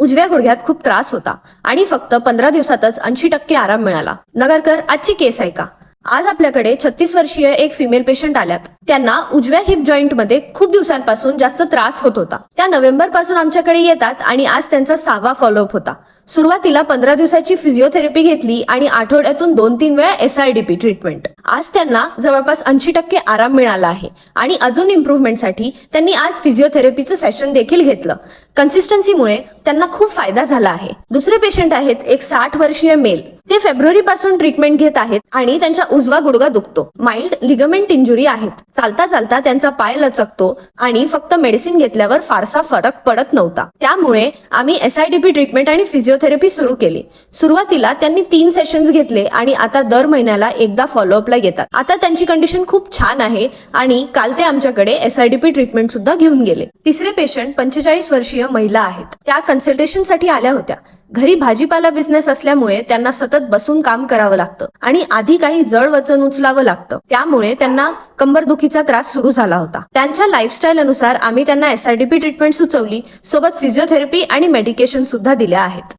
उजव्या गुडघ्यात खूप त्रास होता आणि फक्त 15 दिवसातच 80% आराम मिळाला. नगरकर, आजची केस आहे का? आज आपल्याकडे 36 वर्षीय एक फिमेल पेशंट आल्यात. त्यांना उजव्या हिप जॉईंट मध्ये खूप दिवसांपासून जास्त त्रास होत होता. त्या नोव्हेंबर पासून आमच्याकडे येतात आणि आज त्यांचा 6वा फॉलोअप होता. सुरुवातीला 15 दिवसाची फिजिओथेरपी घेतली आणि आठवड्यातून 2-3 वेळा SIDP ट्रीटमेंट. आज त्यांना जवळपास 80% आराम मिळाला आहे आणि अजून इम्प्रूव्हमेंटसाठी त्यांनी आज फिजिओथेरपीचं सेशन देखील घेतलं. कन्सिस्टन्सीमुळे त्यांना खूप फायदा झाला आहे. दुसरे पेशंट आहेत एक 60 वर्षीय मेल. ते फेब्रुवारी पासून ट्रीटमेंट घेत आहेत आणि त्यांचा उजवा गुडघा दुखतो. माइल्ड लिगामेंट इंजुरी आहेत. चालता चालता त्यांचा पाय लचकतो आणि फक्त मेडिसिन घेतल्यावर फारसा फरक पडत नव्हता. त्यामुळे आम्ही SIDP ट्रीटमेंट आणि फिजिओथेरपी सुरू केली. सुरुवातीला त्यांनी 3 सेशन्स घेतले आणि आता दर महिन्याला एकदा फॉलोअपला येतात. आता त्यांची कंडिशन खूप छान आहे आणि काल ते आमच्याकडे SIDP ट्रीटमेंट सुद्धा घेऊन गेले. तिसरे पेशंट 45 वर्षीय महिला आहेत. त्या कन्सल्टेशनसाठी आल्या होत्या. घरी भाजीपाला बिझनेस असल्यामुळे त्यांना सतत बसून काम करावं लागतं आणि आधी काही जड वजन उचलावं लागतं. त्यामुळे त्यांना कंबरदुखीचा त्रास सुरू झाला होता. त्यांच्या लाईफस्टाईल अनुसार आम्ही त्यांना SIDP ट्रीटमेंट सुचवली. सोबत फिजिओथेरपी आणि मेडिकेशन सुद्धा दिल्या आहेत.